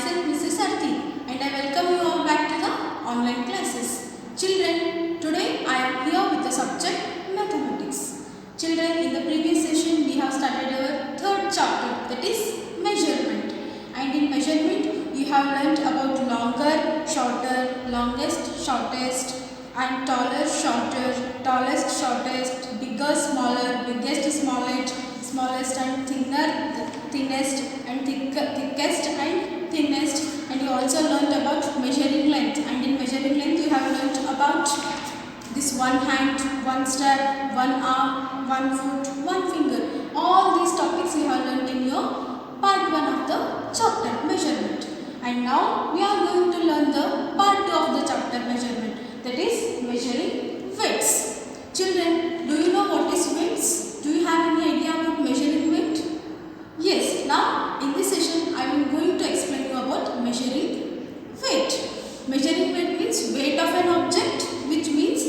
myself Mrs. Arti and I welcome you all back to the online classes. Children, today I am here with the subject mathematics. Children, in the previous session we have started our third chapter, that is measurement. And in measurement you have learnt about longer, shorter, longest, shortest and taller, shorter, tallest, shortest, bigger, smaller, biggest, smallest and thinner, thinnest and thickest and thinnest. And you also learnt about measuring length, and in measuring length you have learnt about this one hand, one step, one arm, one foot, one finger. All these topics you have learnt in your part 1 of the chapter measurement. And now we are going to learn the part 2 of the chapter measurement, that is measuring weights. Children, do you know what is weights? Do you have any idea about measuring weight? Yes, now in this session I am going to explain you about measuring weight. Measuring weight means weight of an object, which means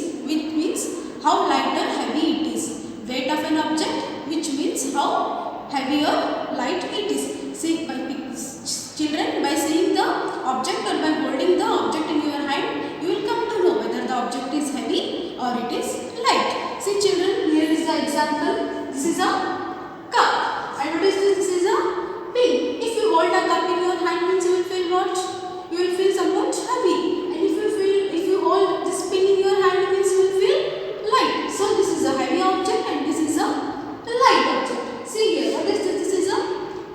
how light or heavy it is. Weight of an object, which means how heavy or light it is. See, children, by seeing the object or by holding the object in your hand, you will come to know whether the object is heavy or it is light. See children, here is the example. This is a cup. And what is this? This is a pin. If you hold a cup in your hand, means you will feel what? You will feel somewhat heavy. And if you hold this pin in your hand, means you will feel light. So this is a heavy object and this is a light object. See here, what is this? This is a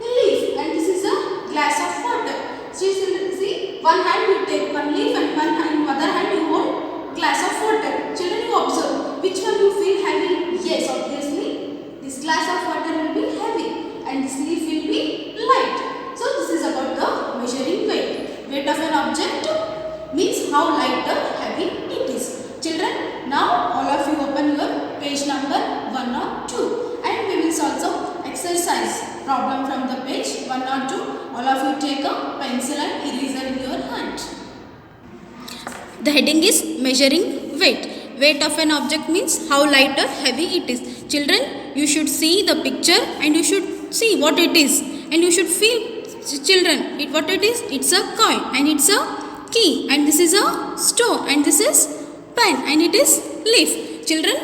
leaf and this is a glass of water. See, one hand you take one leaf and other hand you hold glass of water. Children, you observe which one you feel heavy. Yes, obviously this glass of water will be heavy and this leaf will be light. So this is about the measuring weight. Weight of an object means how light or heavy it is. Children, now all of you open your page number 1 or 2 and we will solve some exercise problem from the page 1 or 2. All of you take a pencil and eraser in your hand. The heading is measuring weight. Weight of an object means how light or heavy it is. Children, you should see the picture and you should see what it is. And you should feel, children, what it is. It's a coin and it's a key and this is a stone and this is pen and it is leaf. Children,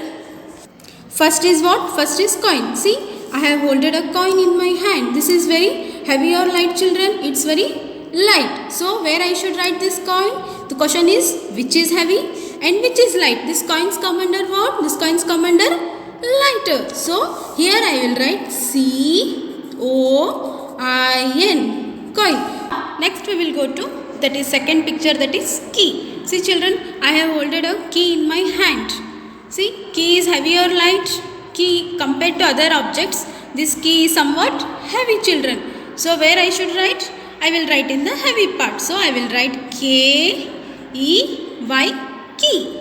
first is what? First is coin. See, I have holded a coin in my hand. This is very heavy or light, children? It's very light. So where I should write this coin? The question is which is heavy and which is light. This coins come under what? This coins come under lighter. So here I will write C-O-I-N, coin. Next we will go to, that is second picture, that is key. See children, I have holded a key in my hand. See, key is heavy or light? Key compared to other objects, this key is somewhat heavy, children. So where I should write? I will write in the heavy part. So I will write K-E-Y, key.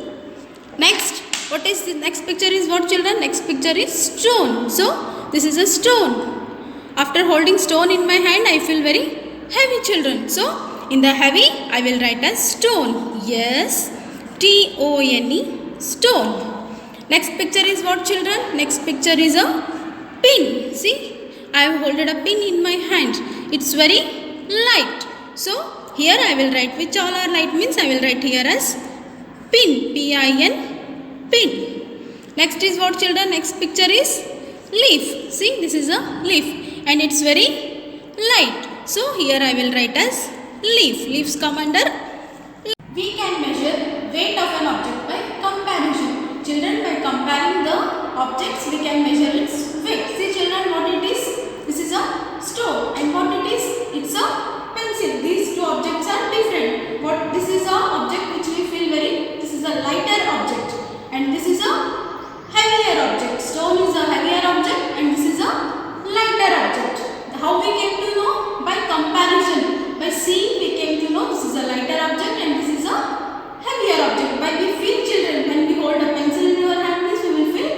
Next, what is the next picture is what, children? Next picture is stone. So this is a stone. After holding stone in my hand, I feel very heavy, children. So in the heavy, I will write as stone. Yes, T-O-N-E, stone. Next picture is what, children? Next picture is a pin. See, I have holded a pin in my hand. It's very light. So here I will write, which all are light means I will write here as pin, P-I-N, pin. Next is what, children? Next picture is leaf. See, this is a leaf and it's very light. So here I will write as leaf. Leaves come under. We can measure weight of an object by comparison. Children, by comparing the objects, we can measure its weight. See children, what it is? This is a stone and what it is? It's a pencil. These two objects are different. This is a object which we feel very, this is a lighter object and this is a heavier object. Stone is a heavier object and this is a lighter object. How we came to know? By comparison. By seeing we came to know this is a lighter object and this is a heavier object. By we feel, children, when we hold a pencil in your hand, we will feel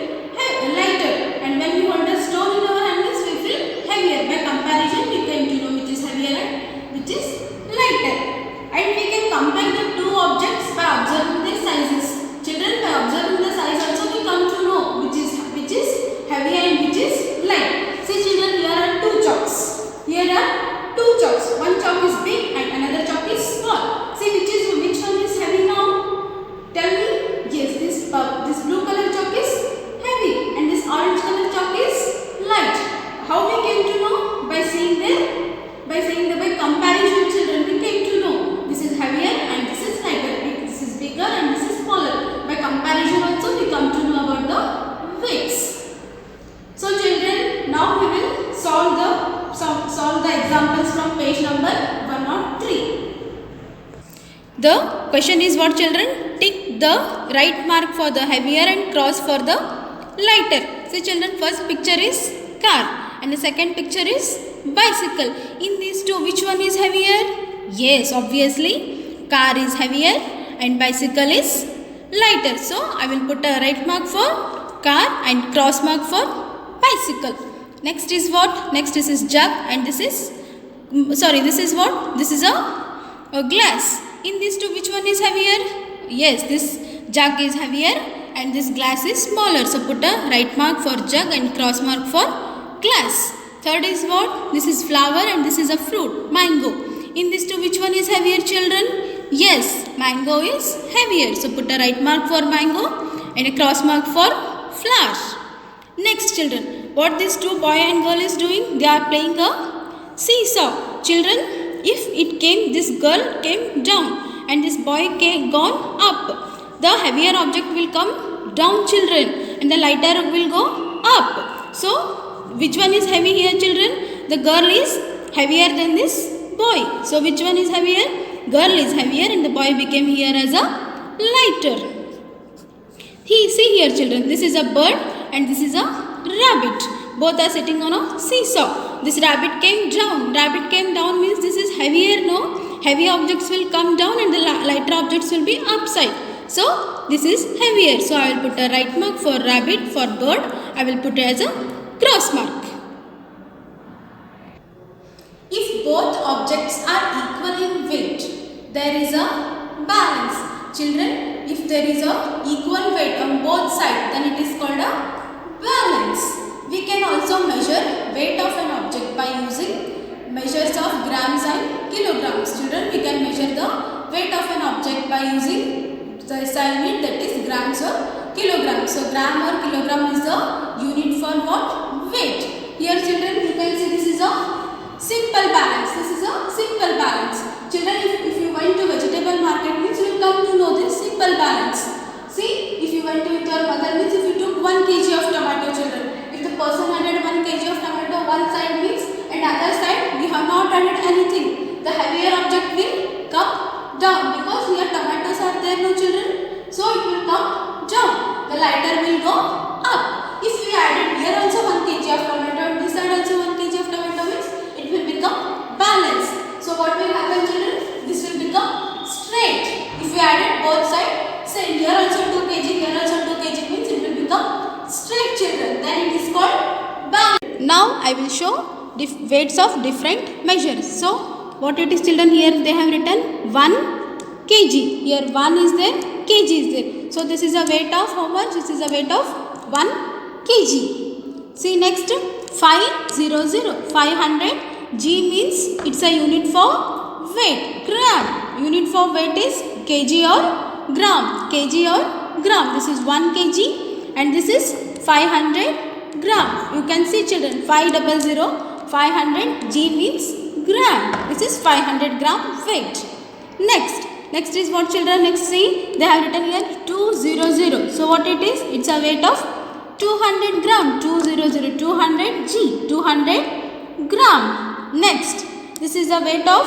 lighter, and when we now we will solve the examples from page number 103. The question is what, children? Tick the right mark for the heavier and cross for the lighter. See children, first picture is car and the second picture is bicycle. In these two, which one is heavier? Yes, obviously car is heavier and bicycle is lighter. So I will put a right mark for car and cross mark for bicycle. Next is what? Next is jug and this is what? This is a glass. In these two, which one is heavier? Yes, this jug is heavier and this glass is smaller. So put a right mark for jug and cross mark for glass. Third is what? This is flower and this is a fruit, mango. In these two, which one is heavier, children? Yes, mango is heavier. So put a right mark for mango and a cross mark for flower. Next children, what these two boy and girl is doing? They are playing a seesaw. Children, if this girl came down and this boy gone up, the heavier object will come down, children, and the lighter will go up. So which one is heavy here, children? The girl is heavier than this boy. So which one is heavier? Girl is heavier and the boy became here as a lighter. See here, children, this is a bird and this is a rabbit. Both are sitting on a seesaw. This rabbit came down. Rabbit came down means this is heavier, no? Heavy objects will come down and the lighter objects will be upside. So this is heavier. So I will put a right mark for rabbit. For bird, I will put it as a cross mark. If both objects are equal in weight, there is a balance. Children, if there is a equal weight on both sides, then it is called a balance. We can also measure weight of an object by using measures of grams and kilograms. Children, we can measure the weight of an object by using the SI unit, that is grams or kilograms. So gram or kilogram is the unit for what? Weight. Here children, you can see this is a simple balance. This is a simple balance. Children, if you went to vegetable market means you will come to know this simple balance. See, if you went to with your mother means if you took 1 kg of tomato, children, if the person added 1 kg of tomato one side means and other side we have not added anything, the heavier object will come down because here tomatoes are there, no children, so it will come down. The lighter will go up. If we added here also 1 kg of tomato and this side also 1 kg of tomato means it will become balanced. So what will happen, children? This will become straight. If we added both sides, say here also 2 kg, here also 2 kg means it will become straight, children. Then it is called balance. Now I will show weights of different measures. So what it is, children? Here they have written 1 kg. Here 1 is there, kg is there. So this is a weight of how much? This is a weight of 1 kg. See next, 500. 500. G means it's a unit for weight. Gram. Unit for weight is kg or gram. Kg or gram. This is 1 kg and this is 500 gram. You can see, children, 500. 500. G means gram. This is 500 gram weight. Next is what, children? Next, see, they have written here 200. So what it is? It's a weight of 200 gram. 200. 200 G. 200 gram. Next, this is a weight of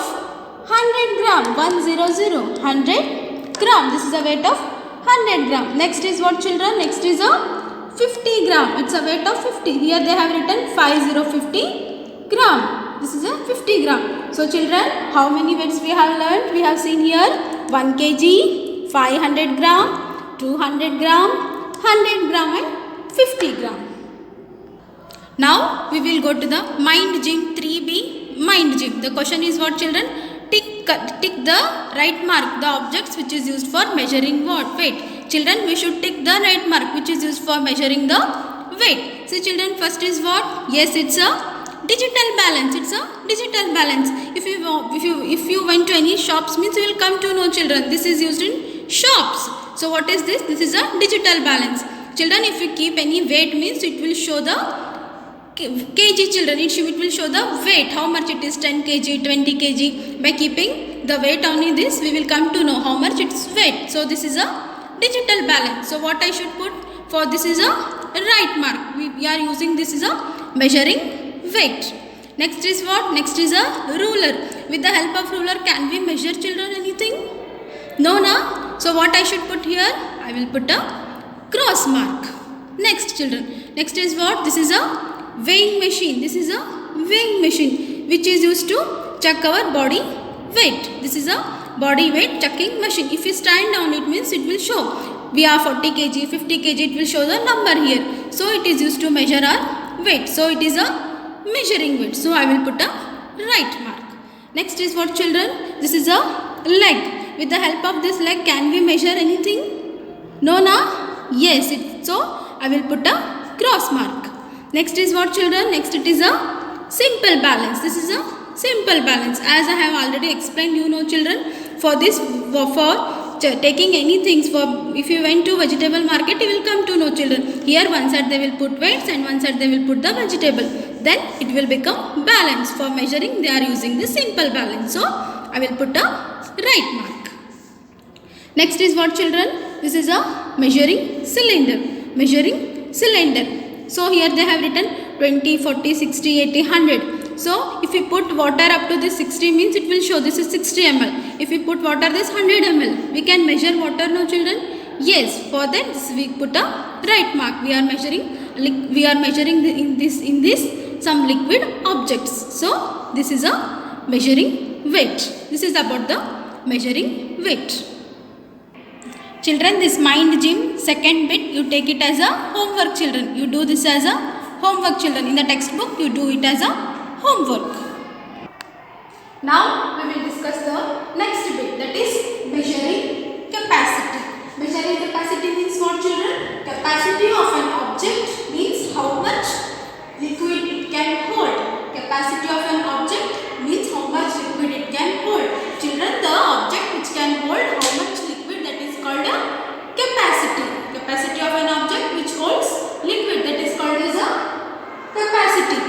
100 gram. 100. 100 gram. This is a weight of 100 gram. Next is what, children? Next is a 50 gram. It's a weight of 50. Here they have written 50 gram. This is a 50 gram. So children, how many weights we have learned? We have seen here 1 kg, 500 gram, 200 gram, 100 gram and 50 gram. Now we will go to the mind gym 3B mind gym. The question is what, children? Tick the right mark, the objects which is used for measuring what? Weight. Children, we should tick the right mark which is used for measuring the weight. So children, first is what? Yes, it's a digital balance. It's a digital balance. If you went to any shops means you will come to know, children, this is used in shops. So what is this? This is a digital balance. Children, if you keep any weight means it will show the kg, children. It will show the weight, how much it is, 10 kg, 20 kg. By keeping the weight only this, we will come to know how much its weight. So this is a digital balance. So what I should put for this is a right mark. We are using this is a measuring weight. Next is what? Next is a ruler. With the help of ruler, can we measure, children, anything? No, na? So what I should put here? I will put a cross mark. Next, children. Next is what? This is a weighing machine. This is a weighing machine which is used to check our body weight. This is a body weight checking machine. If you stand on it, means it will show we are 40 kg, 50 kg, it will show the number here. So it is used to measure our weight. So it is a measuring weight. So I will put a right mark. Next is what, children? This is a leg. With the help of this leg, can we measure anything? No, na? Yes. So I will put a cross mark. Next is what, children? Next it is a simple balance. This is a simple balance. As I have already explained, you know, children, for this, for taking any things, for if you went to vegetable market, you will come to know, children. Here one side they will put weights and one side they will put the vegetable. Then it will become balance. For measuring, they are using the simple balance. So I will put a right mark. Next is what, children? This is a measuring cylinder. Measuring cylinder. So here they have written 20, 40, 60, 80, 100. So if you put water up to this 60 means it will show this is 60 ml. If you put water this 100 ml, we can measure water, no, children? Yes. For that we put a right mark. We are measuring in this some liquid objects. So this is a measuring weight. This is about the measuring weight. Children, this mind gym second bit, you take it as a homework, children. You do this as a homework, children. In the textbook, you do it as a homework. Now, we will discuss the next bit, that is measuring capacity. Measuring capacity means what, children? Capacity of an object means how much liquid it can hold. Capacity of an object means how much liquid it can hold. Children, the object which can hold how much liquid, that is called a capacity. Capacity of an object which holds liquid, that is called as a capacity.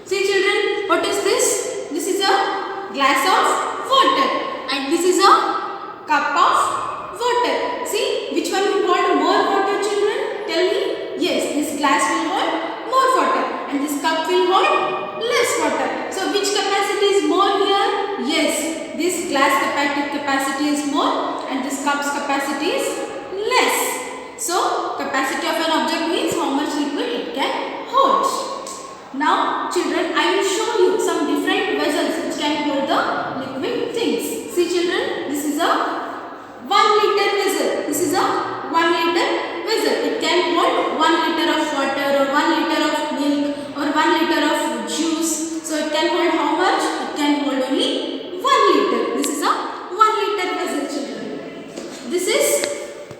See, children, what is this? This is a glass of water and this is a cup of water. See, which one will hold more water, children? Tell me. Yes, this glass will hold more water and this cup will hold less water. So which capacity is more here? Yes, this glass capacity is more and this cup's capacity is less. So capacity of an object means how much liquid it can hold. Now, children, I will show you some different vessels which can hold the liquid things. See, children, this is a 1 liter vessel. This is a 1 liter vessel. It can hold 1 liter of water or 1 liter of milk or 1 liter of juice. So it can hold how much? It can hold only 1 liter. This is a 1 liter vessel, children. This is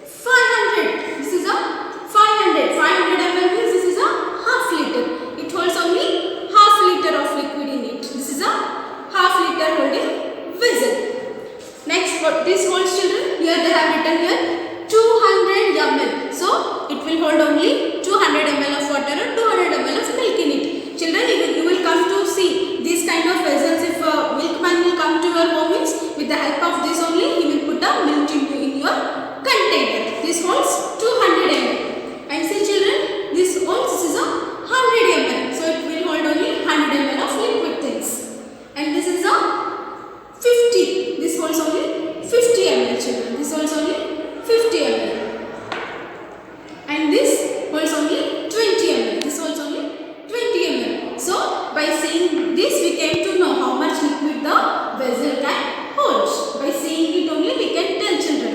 500. This is a 500. 500 ml means this is a half liter. It holds only half liter of liquid in it. This is a half liter holding vessel. Next, what this holds, children? Here they have written here 200 ml. So it will hold only 200 ml of water or 200 ml of milk in it. Children, you will come to see these kind of vessels. If a milkman will come to your home, with the help of this only he will put a milk in your container. This holds 200 ml. And see, children, this is a 100 ml. So it will hold only 100 ml of liquid things. And this is a 50. This holds only 50 ml, children. This holds only 50 ml. And this holds only 20 ml. This holds only 20 ml. So by seeing this, we came to know how much liquid the vessel can hold. By seeing it only, we can tell, children.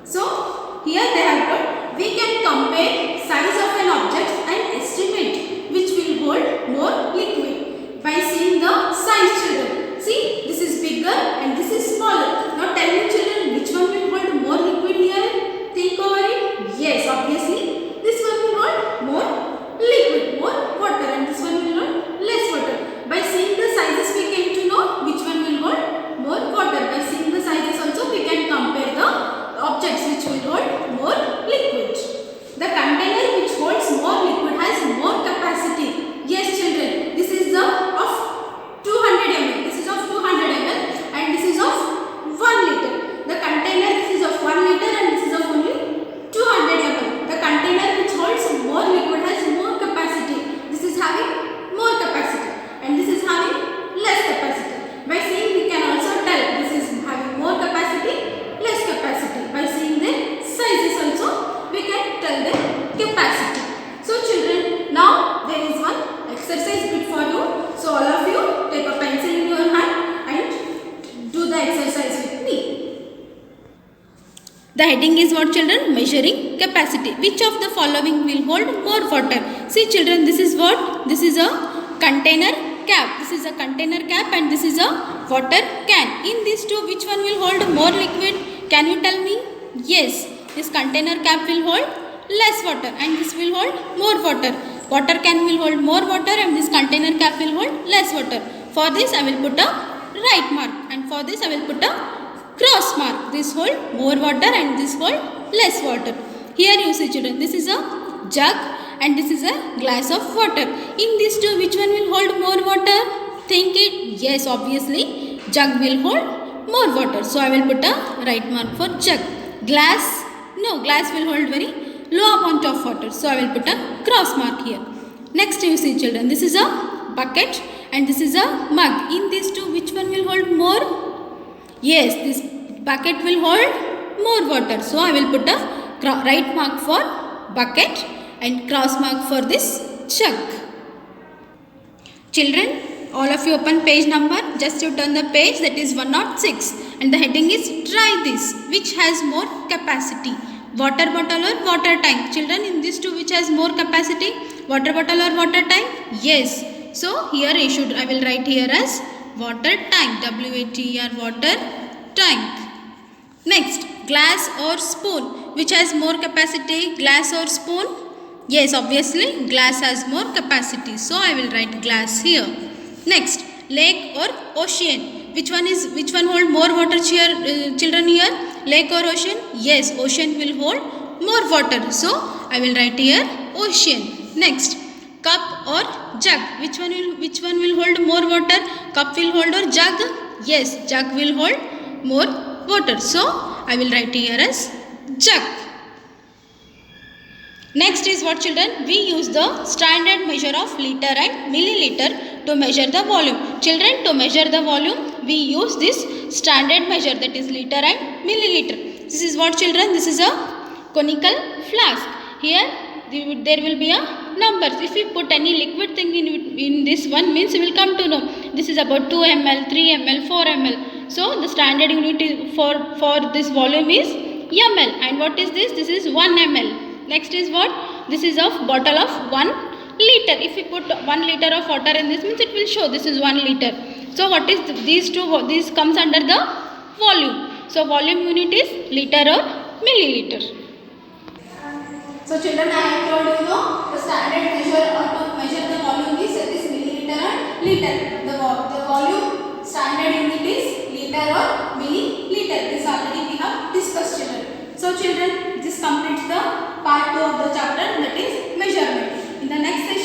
So here they have got, we can compare size of an object and estimate which will hold more liquid by seeing the size, children. See, this is bigger and this is smaller. Now tell me, children, which one will hold more liquid here? Think over it. Yes, obviously this one will hold more liquid, more water, and this one will hold less water. By seeing the sizes, we came to know which one will hold heading is what children? Measuring capacity. Which of the following will hold more water? See children, this is what? This is a container cap. This is a container cap and this is a water can. In these two, which one will hold more liquid? Can you tell me? Yes, this container cap will hold less water and this will hold more water. Water can will hold more water and this container cap will hold less water. For this I will put a right mark and for this I will put a cross mark. This hold more water and this hold less water. Here you see children, this is a jug and this is a glass of water. In these two, which one will hold more water? Think it. Yes, obviously jug will hold more water. So I will put a right mark for jug. Glass, no, glass will hold very low amount of water. So I will put a cross mark here. Next you see children, this is a bucket and this is a mug. In these two, which one will hold more? Yes, this bucket will hold more water. So I will put a right mark for bucket and cross mark for this jug. Children, all of you open page number. Just you turn the page, that is 106 and the heading is try this. Which has more capacity? Water bottle or water tank? Children, in these two, which has more capacity? Water bottle or water tank? Yes. So here I will write here as water tank. WATER, water tank. Next, glass or spoon? Which has more capacity? Glass or spoon? Yes, obviously glass has more capacity. So I will write glass here. Next, lake or ocean? Which one hold more water children here? Lake or ocean? Yes, ocean will hold more water. So I will write here ocean. Next, cup or jug? Which one will hold more water? Cup will hold or jug? Yes, jug will hold more water. So I will write here as jug. Next is what children? We use the standard measure of liter and milliliter to measure the volume. Children, to measure the volume, we use this standard measure, that is liter and milliliter. This is what children? This is a conical flask. Here there will be a numbers. If we put any liquid thing in this one, means we will come to know this is about 2 ml, 3 ml, 4 ml. So the standard unit is for this volume is ml. And what is this? This is 1 ml. Next is what? This is of bottle of 1 liter. If we put 1 liter of water in this, means it will show this is 1 liter. So what is these two? This comes under the volume. So volume unit is liter or milliliter. So children, I have told you the standard measure or to measure the volume is milliliter and liter. The volume standard unit is liter or milliliter. This already we have discussed children. So children, this completes the part 2 of the chapter, that is measurement. In the next